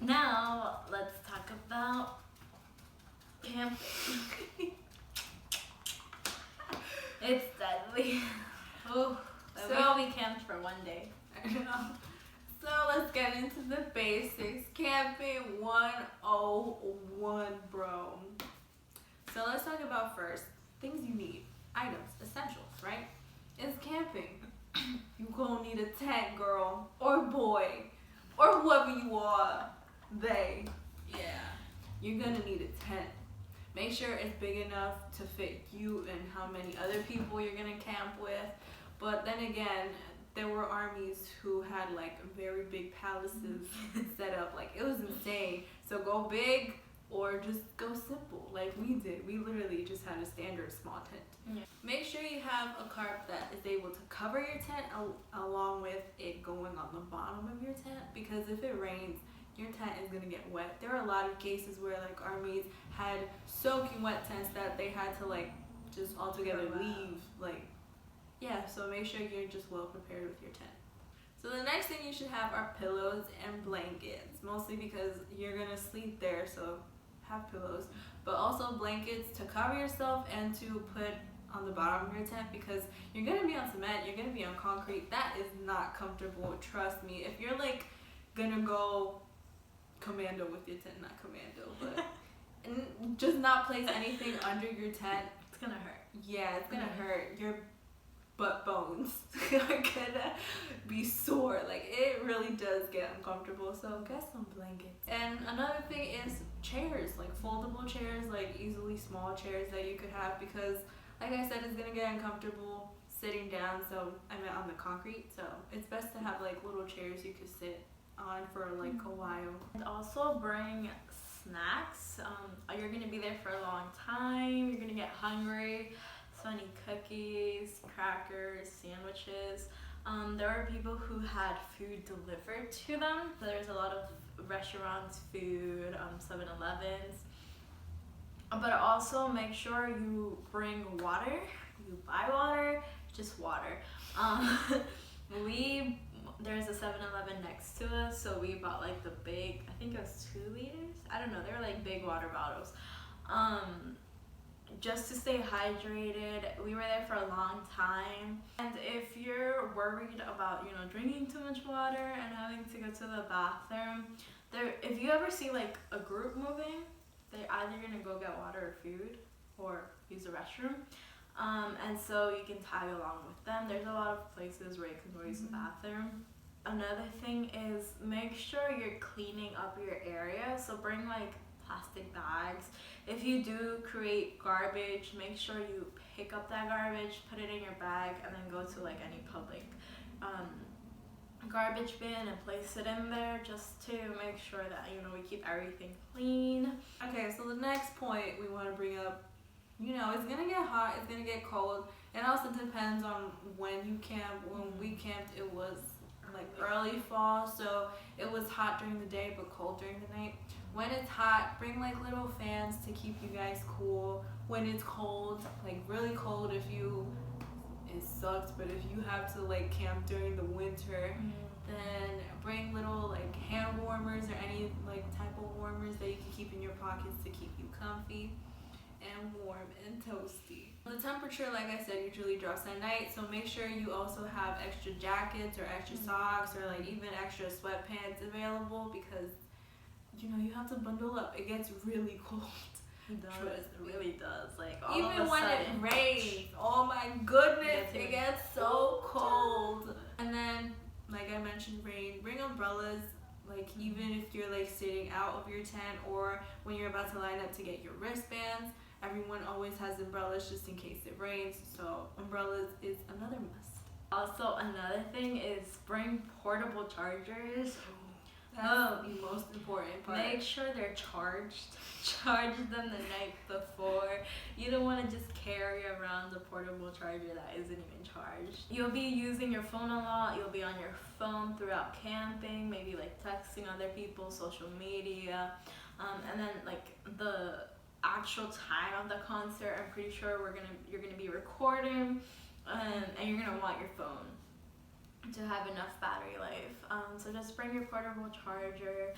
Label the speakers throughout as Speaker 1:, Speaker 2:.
Speaker 1: Now let's talk about camping. It's deadly. Ooh, we only camped for one day.
Speaker 2: I know. So let's get into the basics. Camping 101, bro. So let's talk about first things you need, items, essentials, right? It's camping. You gonna need a tent, girl, or boy, or whoever you are, they.
Speaker 1: Yeah.
Speaker 2: You're gonna need a tent. Make sure it's big enough to fit you and how many other people you're gonna camp with. But then again, there were armies who had like very big palaces set up. Like it was insane. So go big or just go simple like we did. We literally just had a standard small tent.
Speaker 1: Yeah.
Speaker 2: Make sure you have a carp that is able to cover your tent along with it going on the bottom of your tent, because if it rains, your tent is gonna get wet. There are a lot of cases where like armies had soaking wet tents that they had to like just altogether leave. Like, yeah, so make sure you're just well prepared with your tent. So the next thing you should have are pillows and blankets, mostly because you're gonna sleep there, so have pillows, but also blankets to cover yourself and to put on the bottom of your tent, because you're gonna be on cement, you're gonna be on concrete. That is not comfortable, trust me. If you're like gonna go commando with your tent, not commando, but and just not place anything under your tent.
Speaker 1: It's gonna hurt.
Speaker 2: Yeah, it's gonna hurt. Your butt bones are gonna be sore. Like it really does get uncomfortable. So get some blankets. And another thing is chairs, like foldable chairs, like easily small chairs that you could have, because like I said, it's gonna get uncomfortable sitting down. So I meant on the concrete. So it's best to have like little chairs you could sit on for like a while.
Speaker 1: And also bring snacks. You're gonna be there for a long time. You're gonna get hungry. So any cookies, crackers, sandwiches. There were people who had food delivered to them. So there's a lot of restaurants, food, 7-Elevens. But also make sure you bring water. You buy water, just water. There's a 7-Eleven next to us, so we bought like the big, I think it was 2 liters. I don't know, they were like big water bottles. Just to stay hydrated. We were there for a long time. And if you're worried about, drinking too much water and having to go to the bathroom, if you ever see like a group moving, they're either gonna go get water or food or use the restroom. And so you can tag along with them. There's a lot of places where you can go use the bathroom. Another thing is make sure you're cleaning up your area. So bring like plastic bags. If you do create garbage, make sure you pick up that garbage, put it in your bag, and then go to like any public garbage bin and place it in there, just to make sure that we keep everything clean.
Speaker 2: Okay, so the next point we want to bring up, it's gonna get hot, it's gonna get cold. It also depends on when you camp. When we camped, it was like early fall, so it was hot during the day but cold during the night. When it's hot, bring like little fans to keep you guys cool. When it's cold, like really cold, it sucks, but if you have to like camp during the winter, then bring little like hand warmers or any like type of warmers that you can keep in your pockets to keep you comfy and warm and toasty. The temperature, like I said, usually drops at night, so make sure you also have extra jackets or extra socks or like even extra sweatpants available, because you have to bundle up. It gets really cold.
Speaker 1: It does. It really does. Like
Speaker 2: even when it rains, oh my goodness, it gets so cold. And then, like I mentioned, rain. Bring umbrellas. Like even if you're like sitting out of your tent or when you're about to line up to get your wristbands, everyone always has umbrellas just in case it rains. So umbrellas is another must.
Speaker 1: Also, another thing is bring portable chargers.
Speaker 2: That's the most important part.
Speaker 1: Make sure they're charged. Charge them the night before. You don't want to just carry around a portable charger that isn't even charged. You'll be using your phone a lot. You'll be on your phone throughout camping, maybe like texting other people, social media. And then like the actual time of the concert, I'm pretty sure you're gonna be recording, and you're gonna want your phone to have enough battery life. So just bring your portable charger.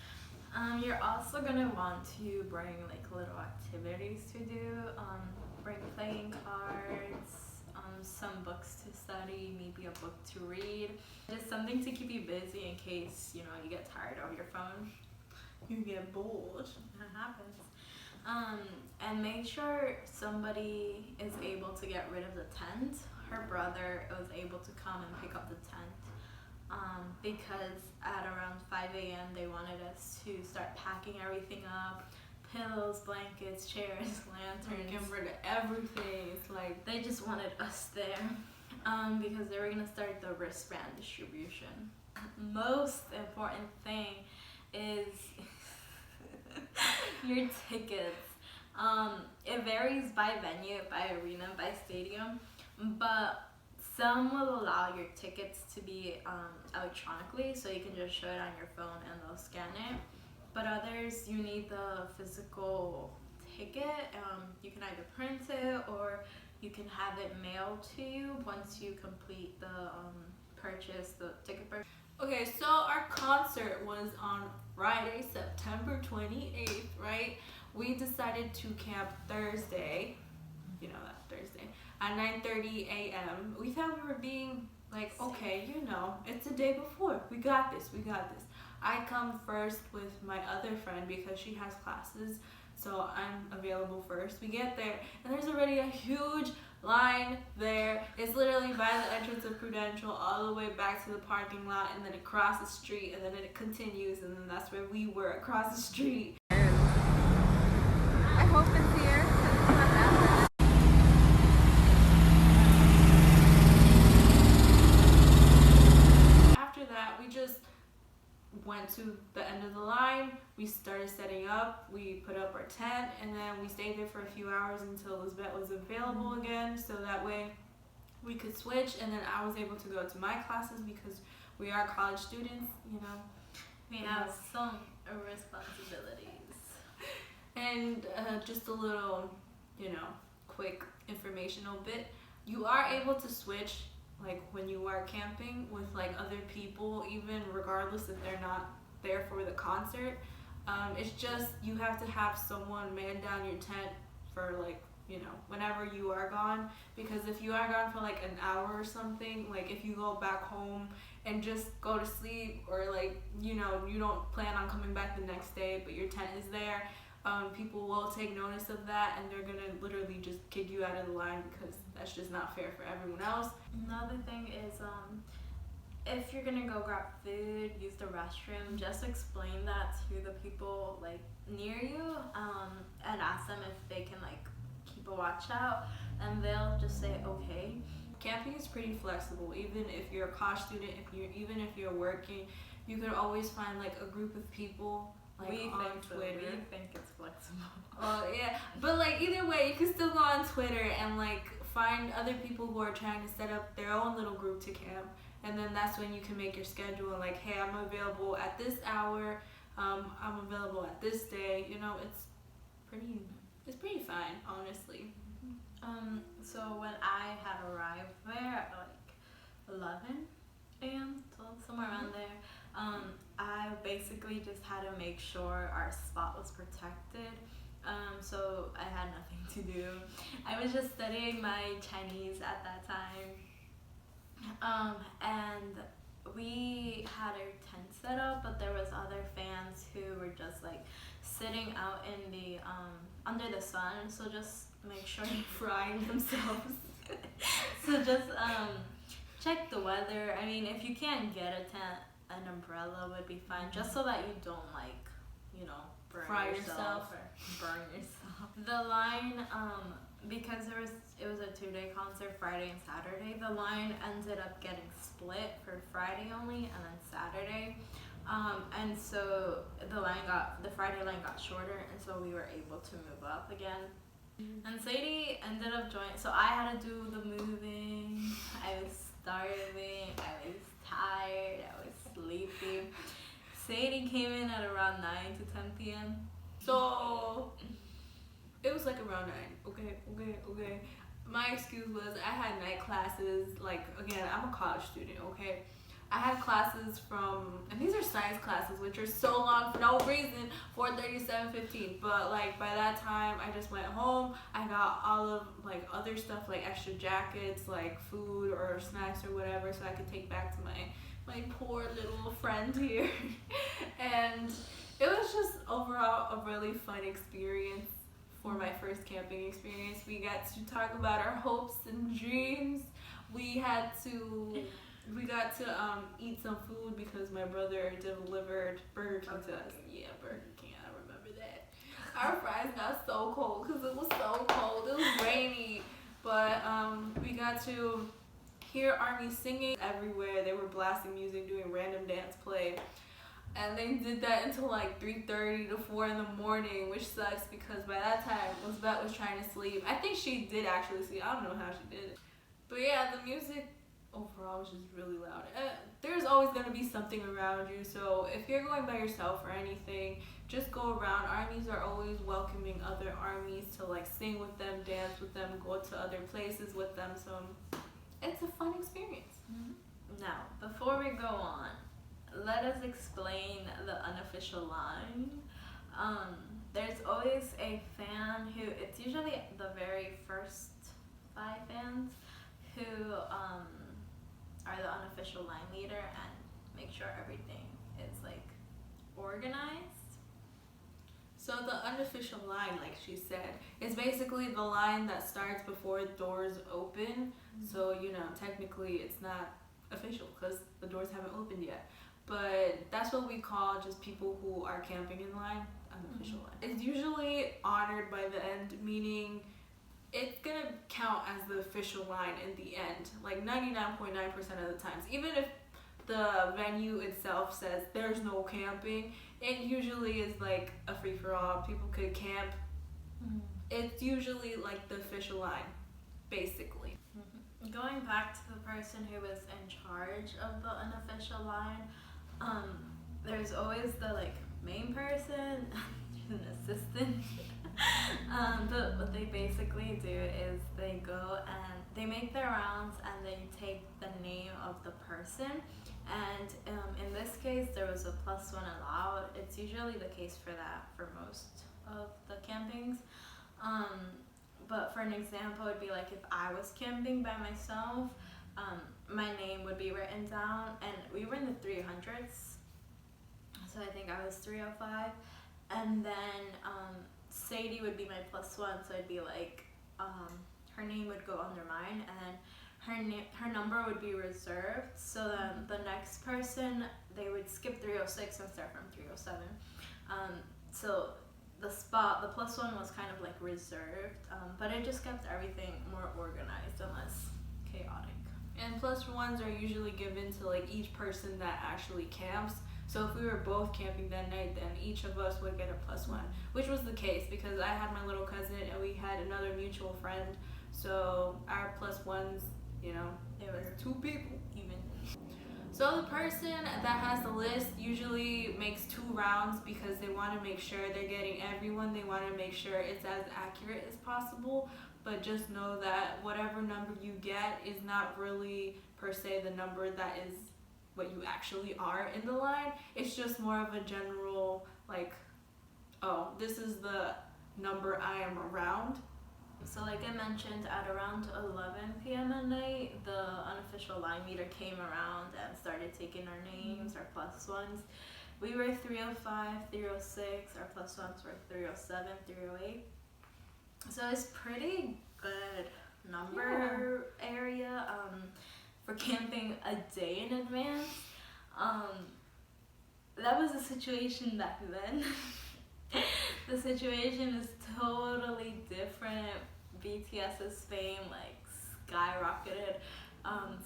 Speaker 1: You're also gonna want to bring like little activities to do. Bring playing cards, some books to study, maybe a book to read. Just something to keep you busy in case you get tired of your phone.
Speaker 2: You get bored.
Speaker 1: That happens. And make sure somebody is able to get rid of the tent. Her brother was able to come and pick up the tent. Because at around 5 a.m. they wanted us to start packing everything up. Pillows, blankets, chairs, lanterns.
Speaker 2: Getting rid of everything. It's like
Speaker 1: they just wanted us there. Because they were gonna start the wristband distribution. Most important thing is your tickets. It varies by venue, by arena, by stadium, but some will allow your tickets to be electronically, so you can just show it on your phone and they'll scan it. But others, you need the physical ticket. You can either print it or you can have it mailed to you once you complete the ticket purchase.
Speaker 2: Okay, so our concert was on Friday, September 28th, right? We decided to camp Thursday, Thursday, at 9:30 a.m. We thought we were being like, okay, it's the day before. We got this. I come first with my other friend because she has classes, so I'm available first. We get there, and there's already a huge line there. It's literally by the entrance of Prudential all the way back to the parking lot, and then across the street, and then it continues, and then that's where we were, across the street.
Speaker 3: I hope it's here.
Speaker 2: After that, we just went to the end of the line. We started setting up. We put up our tent, and then we stayed there for a few hours until Elizabeth was available again, so that way we could switch. And then I was able to go to my classes because we are college students,
Speaker 1: We have some responsibilities.
Speaker 2: And just a little, quick informational bit. You are able to switch like when you are camping with like other people, even regardless if they're not there for the concert. It's just you have to have someone man down your tent for like whenever you are gone, because if you are gone for like an hour or something, like if you go back home and just go to sleep, or like you don't plan on coming back the next day but your tent is there, people will take notice of that and they're gonna literally just kick you out of the line because that's just not fair for everyone else.
Speaker 1: Another thing is if you're gonna go grab food, use the restroom, just explain that to the people like near you, and ask them if they can like keep a watch out, and they'll just say okay.
Speaker 2: Camping is pretty flexible. Even if you're a college student, even if you're working, you could always find like a group of people like on Twitter.
Speaker 1: We think it's flexible.
Speaker 2: Oh yeah, but like either way, you can still go on Twitter and like find other people who are trying to set up their own little group to camp, and then that's when you can make your schedule and like, hey, I'm available at this hour, I'm available at this day. It's pretty fine, honestly.
Speaker 1: So when I had arrived there at like 11 a.m., so somewhere around there, I basically just had to make sure our spot was protected. So I had nothing to do. I was just studying my Chinese at that time. And we had our tent set up, but there was other fans who were just like sitting out in the under the sun, so just make sure you're frying themselves. So just check the weather. I mean, if you can't get a tent, an umbrella would be fine, just so that you don't like
Speaker 2: Fry
Speaker 1: yourself or burn yourself. The line, because it was a 2-day concert, Friday and Saturday, the line ended up getting split for Friday only and then Saturday. And so the Friday line got shorter, and so we were able to move up again. And Sadie ended up joining, so I had to do the moving. I was starving, I was tired, I was sleepy. Sadie came in at around 9 to 10 p.m.
Speaker 2: So it was like around 9. Okay. My excuse was I had night classes. Like, again, I'm a college student, okay? I had classes from, and these are science classes, which are so long for no reason, 4:30 to 7:15. But like by that time, I just went home. I got all of like other stuff, like extra jackets, like food or snacks or whatever, so I could take back to my poor little friend here. And it was just overall a really fun experience for my first camping experience. We got to talk about our hopes and dreams. We got to eat some food because my brother delivered Burger King to us. Yeah, Burger King, I remember that. Our fries got so cold because it was so cold. It was rainy. But we got to hear Army singing everywhere. They were blasting music, doing random dance play. And they did that until like 3:30 to 4 in the morning, which sucks because by that time, Lisbeth was trying to sleep. I think she did actually sleep. I don't know how she did it. But yeah, the music overall was just really loud. There's always going to be something around you, so if you're going by yourself or anything, just go around. Armies are always welcoming other armies to like sing with them, dance with them, go to other places with them, so it's a fun experience.
Speaker 1: Now, before we go on, let us explain the unofficial line. There's always a fan who, it's usually the very first 5 fans who are the unofficial line leader and make sure everything is like organized.
Speaker 2: So the unofficial line, like she said, is basically the line that starts before doors open. So, you know, technically it's not official because the doors haven't opened yet. But that's what we call just people who are camping in line, unofficial line. It's usually honored by the end, meaning it's gonna count as the official line in the end, like 99.9% of the times. Even if the venue itself says there's no camping, it usually is like a free-for-all. People could camp. It's usually like the official line, basically.
Speaker 1: Going back to the person who was in charge of the unofficial line, there's always the like main person, an assistant. But what they basically do is they go and they make their rounds and they take the name of the person. And in this case, there was a +1 allowed. It's usually the case for that for most of the campings. But for an example, it'd be like if I was camping by myself, my name would be written down, and we were in the 300s, so I think I was 305, and then Sadie would be my +1, so it'd be like her name would go under mine, and then her number would be reserved, so then the next person, they would skip 306 and start from 307. So the +1 was kind of like reserved, but it just kept everything more organized and less chaotic.
Speaker 2: And +1s are usually given to like each person that actually camps. So if we were both camping that night, then each of us would get a +1, which was the case because I had my little cousin and we had another mutual friend. So our +1s, you know, it was 2 people even. So the person that has the list usually makes 2 rounds because they want to make sure they're getting everyone. They want to make sure it's as accurate as possible. But just know that whatever number you get is not really per se the number that is what you actually are in the line. It's just more of a general like, oh, this is the number I am around.
Speaker 1: So like I mentioned, at around 11 p.m. at night, the unofficial line leader came around and started taking our names, our +1s. We were 305, 306, our +1s were 307, 308. So it's pretty good number area for camping a day in advance. That was the situation back then. The situation is totally different. BTS's fame like skyrocketed.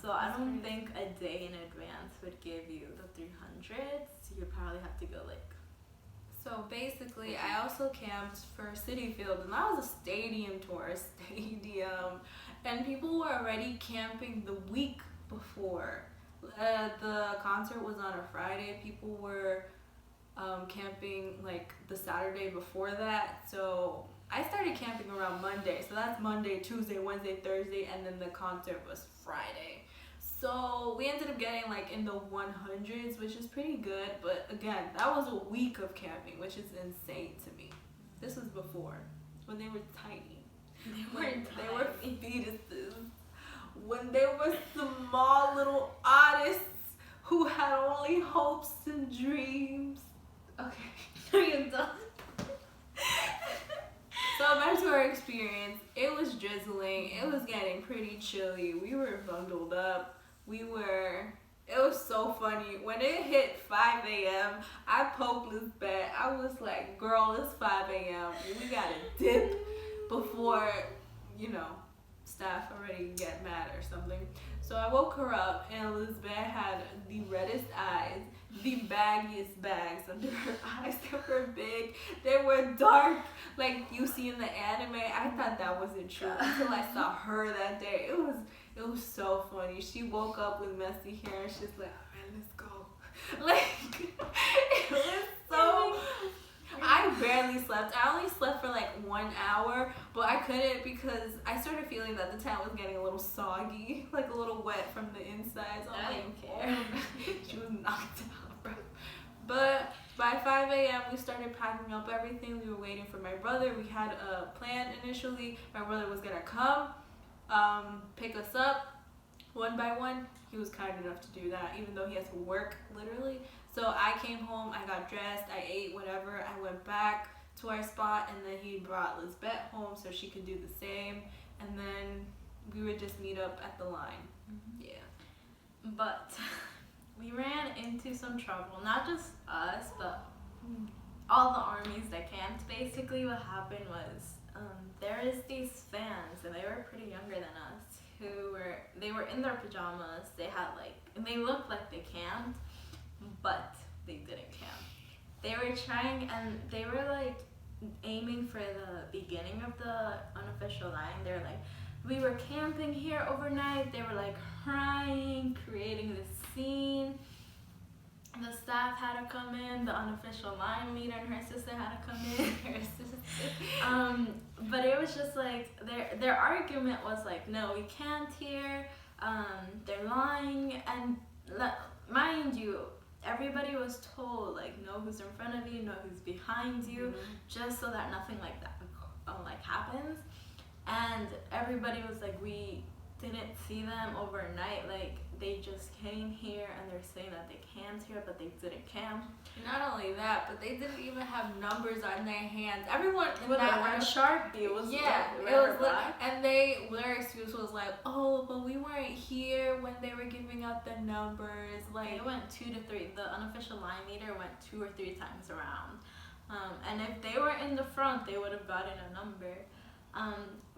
Speaker 1: So I don't think a day in advance would give you the 300s. You'd probably have to go like.
Speaker 2: So basically, I also camped for City Field, and that was a stadium tour, and people were already camping the week before. The concert was on a Friday. People were camping like the Saturday before that. So I started camping around Monday. So that's Monday, Tuesday, Wednesday, Thursday, and then the concert was Friday. So So we ended up getting like in the 100s, which is pretty good. But again, that was a week of camping, which is insane to me. This was before, when they were tiny. They were fetuses. When they were small little artists who had only hopes and dreams. Okay, are you done? So back to our experience. It was drizzling. It was getting pretty chilly. We were bundled up. It was so funny. When it hit 5 a.m., I poked Lisbeth. I was like, girl, it's 5 a.m. We gotta dip before, staff already get mad or something. So I woke her up, and Elizabeth had the reddest eyes, the baggiest bags under her eyes. They were big, they were dark, like you see in the anime. I thought that wasn't true until I saw her that day. It was so funny. She woke up with messy hair, and she's like, all right, let's go. Like, it was so... I barely slept. I only slept for like 1 hour, but I couldn't because I started feeling that the tent was getting a little soggy, like a little wet from the inside. So
Speaker 1: I didn't care.
Speaker 2: She was knocked out, bro. But by 5 a.m. we started packing up everything. We were waiting for my brother. We had a plan initially. My brother was gonna come, pick us up one by one. He was kind enough to do that, even though he has to work literally. So I came home, I got dressed, I ate whatever, I went back to our spot, and then he brought Lisbeth home so she could do the same, and then we would just meet up at the line. Yeah.
Speaker 1: But we ran into some trouble, not just us, but all the armies that camped. Basically what happened was there is these fans, and they were pretty younger than us, they were in their pajamas. They had and they looked like they camped, but they didn't camp. They were trying, and they were aiming for the beginning of the unofficial line. They were like, we were camping here overnight. They were crying, creating this scene. The staff had to come in, the unofficial line leader and her assistant had to come in. But it was just their argument was no, we can't here. They're lying, and mind you, everybody was told know who's in front of you, know who's behind you, just so that nothing like that happens. And everybody was we didn't see them overnight. They just came here, and they're saying that they camped here, but they didn't camp.
Speaker 2: Not only that, but they didn't even have numbers on their hands. Everyone
Speaker 1: with a Sharpie. It was
Speaker 2: and their excuse was oh, but we weren't here when they were giving out the numbers.
Speaker 1: They went 2 to 3. The unofficial line leader went 2 or 3 times around. And if they were in the front, they would have gotten a number.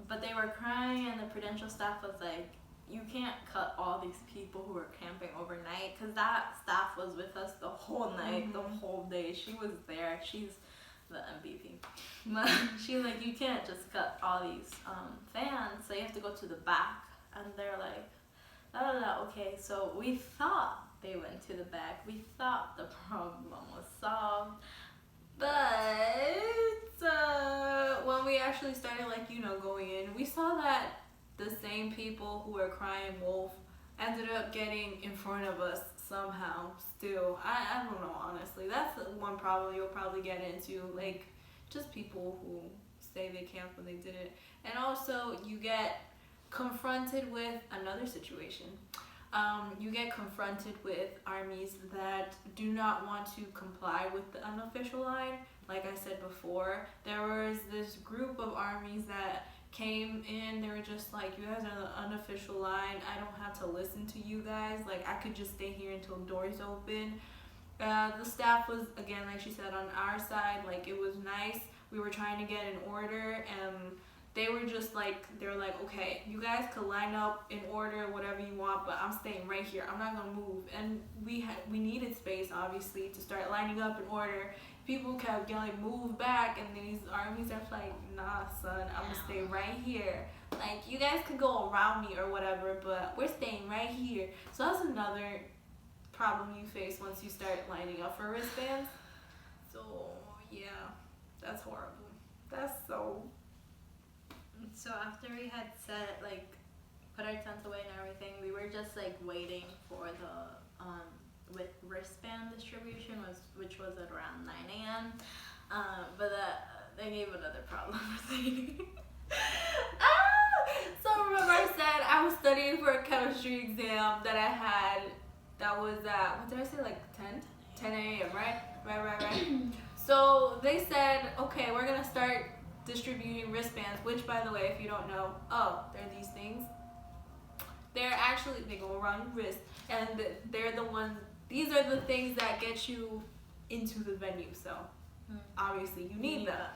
Speaker 1: But they were crying, and the prudential staff was you can't cut all these people who were camping overnight, because that staff was with us the whole night, the whole day. She was there. She's the MVP. But she was you can't just cut all these fans, so you have to go to the back. And they're okay. So we thought they went to the back. We thought the problem was solved.
Speaker 2: But when we actually started going in, we saw that the same people who were crying wolf ended up getting in front of us somehow still. I don't know, honestly. That's one problem you'll probably get into, just people who say they camped when they didn't. And also you get confronted with another situation. You get confronted with armies that do not want to comply with the unofficial line. Like I said before, there was this group of armies that came in. They were just you guys are the unofficial line. I don't have to listen to you guys. I could just stay here until doors open. The staff was, again, like she said, on our side. It was nice. We were trying to get an order, and they were just they were okay, you guys could line up in order, whatever you want, but I'm staying right here. I'm not gonna move. And we needed space, obviously, to start lining up in order. People kept yelling, move back, and these armies are nah, son, I'm gonna stay right here. You guys could go around me or whatever, but we're staying right here. So that's another problem you face once you start lining up for wristbands. So yeah, that's horrible. That's so...
Speaker 1: So after we had set put our tents away and everything. We were just like waiting for the with wristband distribution, which was at around 9 a.m. But they gave another problem.
Speaker 2: So remember I said I was studying for a chemistry exam that I had. That was at, what did I say, like 10 a.m. right? So they said, okay, we're gonna start distributing wristbands, which, by the way, if you don't know, they're these things. They're actually, they go around your wrist, and they're the ones, these are the things that get you into the venue, so obviously you need them.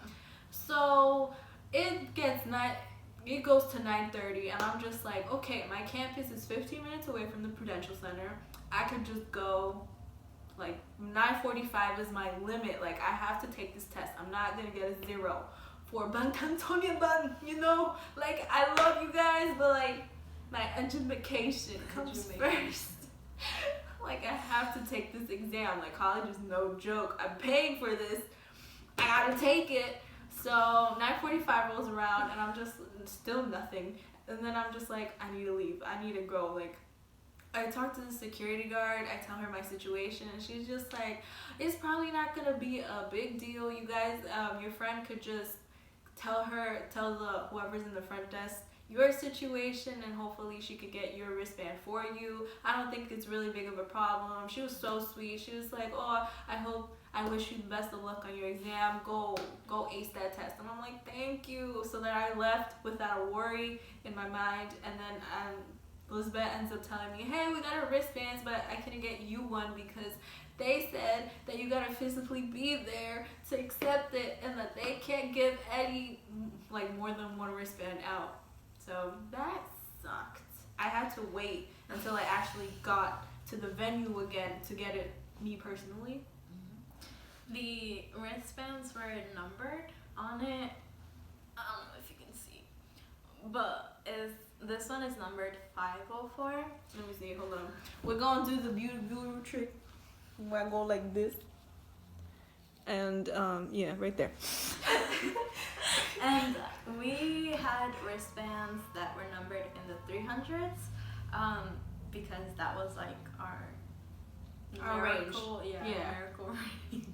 Speaker 2: So it goes to 9:30, and I'm just like, okay, my campus is 15 minutes away from the Prudential Center. I could just go, like, 9:45 is my limit. Like, I have to take this test. I'm not gonna get a 0 for Bangtantonyeban, you know? Like, I love you guys, but like, my education comes first. Like, I have to take this exam. Like, college is no joke. I'm paying for this. I gotta take it. So 9:45 rolls around, and I'm just still nothing. And then I'm just like, I need to leave. I need to go. Like, I talked to the security guard. I tell her my situation, and she's just like, it's probably not gonna be a big deal. You guys, your friend could just tell whoever's in the front desk your situation, and hopefully she could get your wristband for you. I don't think it's really big of a problem. She was so sweet. She was like, oh, I wish you the best of luck on your exam. Go ace that test. And I'm like, thank you. So then I left without a worry in my mind. And then Elizabeth ends up telling me, hey, we got our wristbands, but I couldn't get you one because they said that you gotta physically be there to accept it, and that they can't give any, like, more than one wristband out. So that sucked. I had to wait until I actually got to the venue again to get it, me personally.
Speaker 1: The wristbands were numbered on it. I don't know if you can see, but this one is numbered 504.
Speaker 2: Let me see, hold on. We're gonna do the beautiful trick where I go like this. And yeah, right there.
Speaker 1: And we had wristbands that were numbered in the 300s, because that was like our numerical,
Speaker 2: range.
Speaker 1: Numerical range.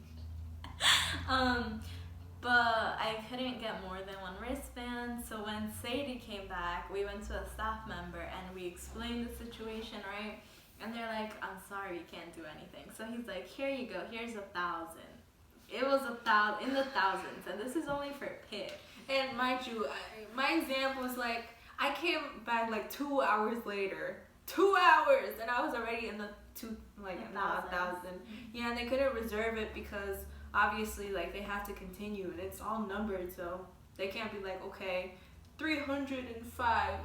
Speaker 1: But I couldn't get more than one wristband, so when Sadie came back, we went to a staff member and we explained the situation, right? And they're like, I'm sorry, you can't do anything. So he's like, here you go, here's 1,000. It was 1,000, in the thousands, and this is only for PIP.
Speaker 2: And mind you, my exam was like, I came back like 2 hours later. 2 hours! And I was already in the 1,000. Yeah, and they couldn't reserve it because obviously, like, they have to continue, and it's all numbered, so they can't be like, okay, 305,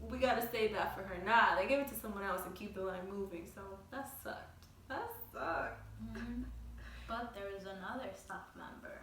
Speaker 2: we gotta save that for her. Nah, they give it to someone else and keep the line moving, so that sucked. That sucked.
Speaker 1: Mm-hmm. But there was another staff member.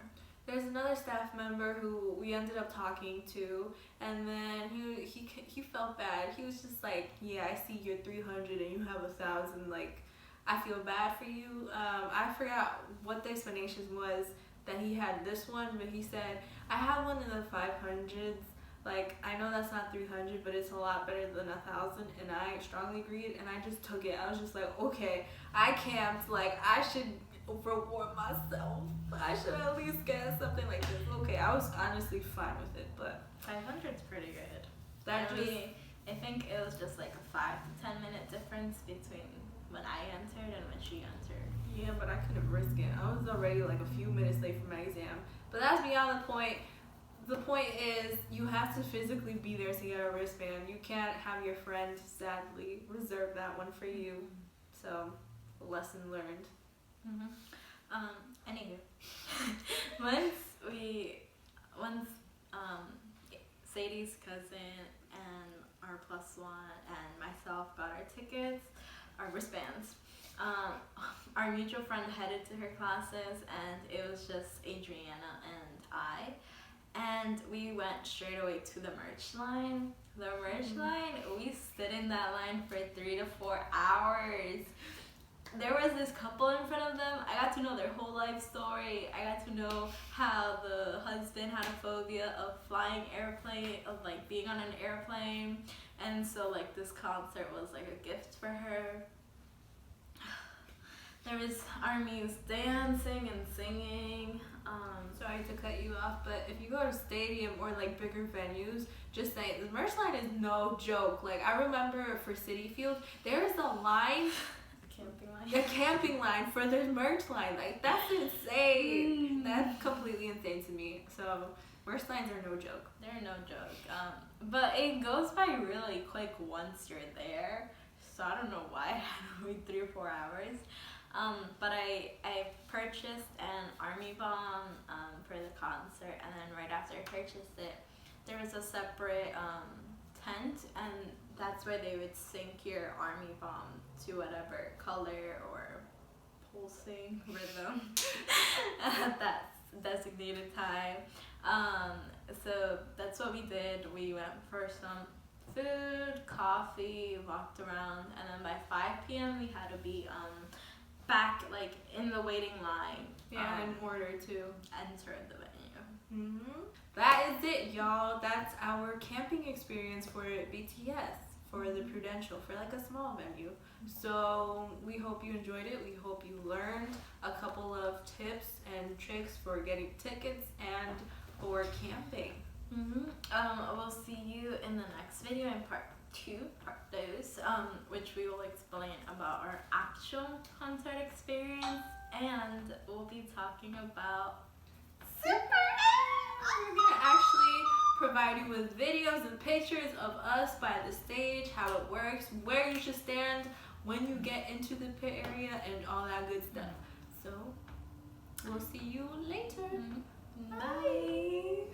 Speaker 2: There's another staff member who we ended up talking to, and then he felt bad. He was just like, yeah, I see you're 300 and you have 1,000, like, I feel bad for you. I forgot what the explanation was that he had this one, but he said, I have one in the 500s. Like, I know that's not 300, but it's a lot better than 1,000, and I strongly agreed, and I just took it. I was just like, okay, I camped, like, I should reward myself. I should at least get something like this. Okay, I was honestly fine with it, but
Speaker 1: 500's pretty good.
Speaker 2: I
Speaker 1: think it was just like a 5 to 10 minute difference between when I entered and when she entered.
Speaker 2: Yeah, but I couldn't risk it. I was already like a few minutes late for my exam. But that's beyond the point. The point is, you have to physically be there to get a wristband. You can't have your friend, sadly, reserve that one for you. So, lesson learned.
Speaker 1: Anywho, once Sadie's cousin and our +1 and myself got our tickets, our wristbands, our mutual friend headed to her classes, and it was just Adriana and I, and we went straight away to the merch line. The merch line, we stood in that line for 3 to 4 hours. there was this couple in front of them. I got to know their whole life story. I got to know how the husband had a phobia of flying airplane, of like being on an airplane, and so like this concert was like a gift for her. There was armies dancing and singing.
Speaker 2: Sorry to cut you off, but if you go to stadium or like bigger venues, just saying, the merch line is no joke. Like I remember for City Field, there's a line, the camping line for the merch line. Like that's insane. That's completely insane to me. So merch lines are no joke.
Speaker 1: They're no joke. But it goes by really quick once you're there. So I don't know why I had to wait 3 or 4 hours. But I purchased an army bomb for the concert, and then right after I purchased it, there was a separate tent, and that's where they would sync your army bomb to whatever color or pulsing rhythm at that designated time. So that's what we did. We went for some food, coffee, walked around, and then by 5 p.m. we had to be back like in the waiting line.
Speaker 2: Yeah, in order to
Speaker 1: enter the venue.
Speaker 2: That is it, y'all. That's our camping experience for BTS, for the Prudential, for like a small venue. So we hope you enjoyed it. We hope you learned a couple of tips and tricks for getting tickets and for camping.
Speaker 1: We'll see you in the next video in part 2, which we will explain about our actual concert experience, and we'll be talking about
Speaker 2: Super We're gonna actually provide you with videos and pictures of us by the stage, how it works, where you should stand when you get into the pit area, and all that good stuff. So we'll see you later.
Speaker 1: Bye.